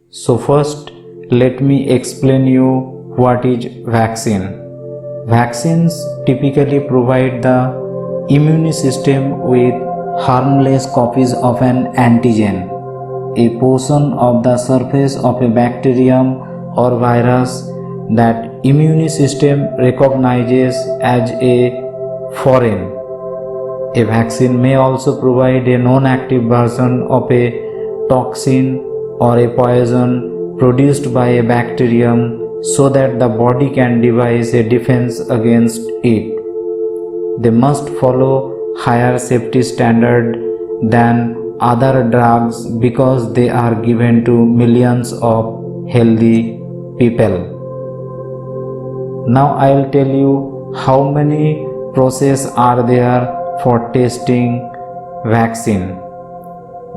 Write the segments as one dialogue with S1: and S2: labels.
S1: So first, let me explain you what is vaccine. Vaccines typically provide the immune system with harmless copies of an antigen, a portion of the surface of a bacterium or virus that immune system recognizes as a foreign. A vaccine may also provide a non-active version of a toxin or a poison produced by a bacterium so that the body can devise a defense against it. They must follow higher safety standard than other drugs because they are given to millions of healthy people. Now I will tell you how many processes are there for testing vaccine.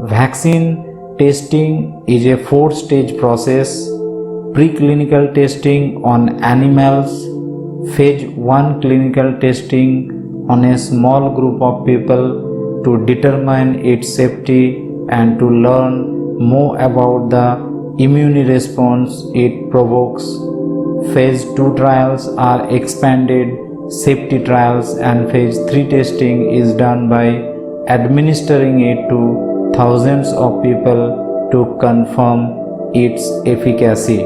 S1: Vaccine testing is a 4-stage process: preclinical testing on animals, phase 1 clinical testing on a small group of people to determine its safety and to learn more about the immune response it provokes. Phase 2 trials are expanded safety trials, and phase 3 testing is done by administering it to thousands of people to confirm its efficacy.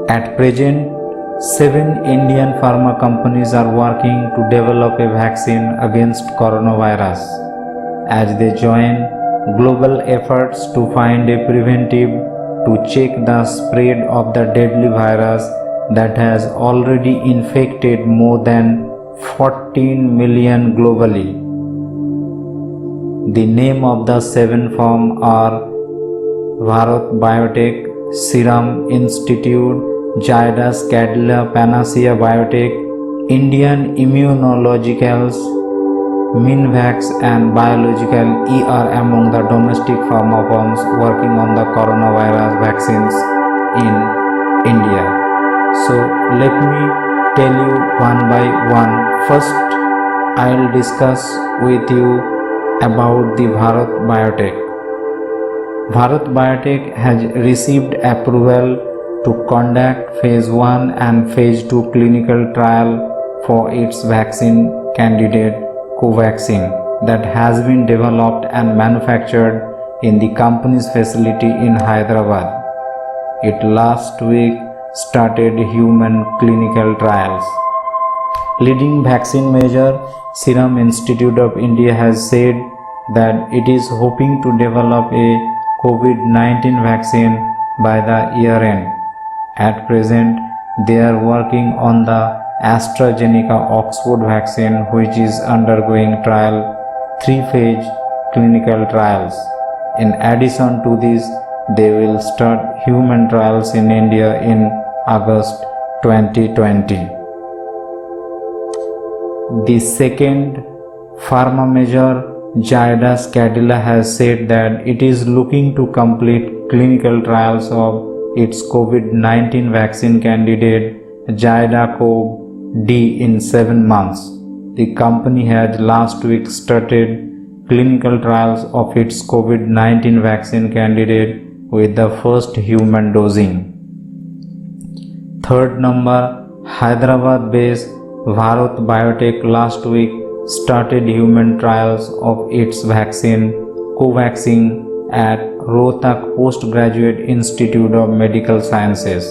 S1: At present, 7 Indian pharma companies are working to develop a vaccine against coronavirus as they join global efforts to find a preventive to check the spread of the deadly virus that has already infected more than 14 million globally. The name of the 7 firms are Bharat Biotech, Serum Institute, Zydus Cadila, Panacea Biotech, Indian Immunologicals, Minvax and Biological are among the domestic pharma firms working on the coronavirus vaccines in India. So let me tell you one by one. First, I will discuss with you about the Bharat Biotech. Bharat Biotech has received approval to conduct phase 1 and phase 2 clinical trial for its vaccine candidate Covaxin that has been developed and manufactured in the company's facility in Hyderabad. It last week started human clinical trials. Leading vaccine major Serum Institute of India has said that it is hoping to develop a COVID-19 vaccine by the year end. At present, they are working on the AstraZeneca Oxford vaccine, which is undergoing trial 3-phase clinical trials. In addition to this, they will start human trials in India in August 2020. The second pharma major Zydus Cadila has said that it is looking to complete clinical trials of its COVID-19 vaccine candidate Zyda-Cov-D in 7 months. The company had last week started clinical trials of its COVID-19 vaccine candidate with the first human dosing. Third number, Hyderabad-based Bharat Biotech last week started human trials of its vaccine Covaxin at Rohtak Postgraduate Institute of Medical Sciences.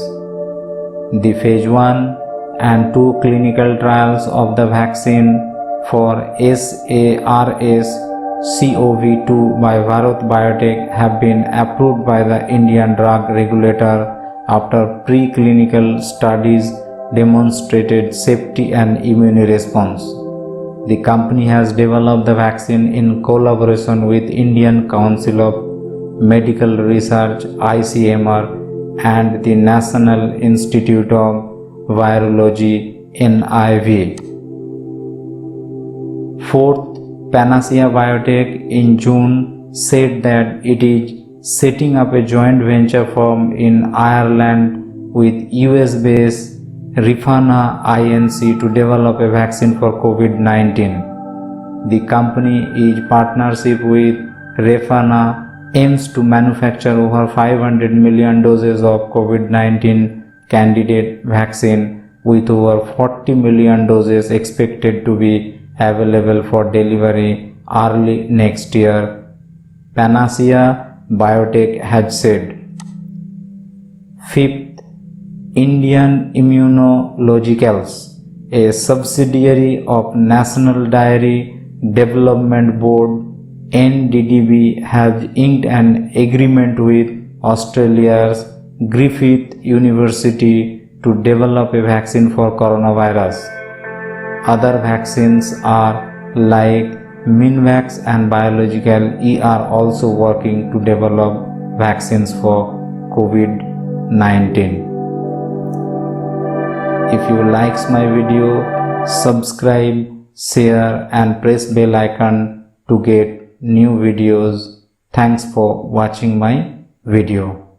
S1: The phase 1 and 2 clinical trials of the vaccine for SARS-CoV-2 by Bharat Biotech have been approved by the Indian drug regulator after preclinical studies demonstrated safety and immune response. The company has developed the vaccine in collaboration with Indian Council of Medical Research ICMR and the National Institute of Virology NIV. Fourth, Panacea Biotech in June said that it is setting up a joint venture firm in Ireland with US-based Rifana Inc. to develop a vaccine for COVID-19. The company is partnership with Rifana aims to manufacture over 500 million doses of COVID-19 candidate vaccine, with over 40 million doses expected to be available for delivery early next year, Panacea Biotech has said. Fifth, Indian Immunologicals, a subsidiary of National Dairy Development Board NDDB, has inked an agreement with Australia's Griffith University to develop a vaccine for coronavirus. Other vaccines are like Minvax and Biological E are also working to develop vaccines for COVID-19. If you likes my video, subscribe, share and press bell icon to get new videos. Thanks for watching my video.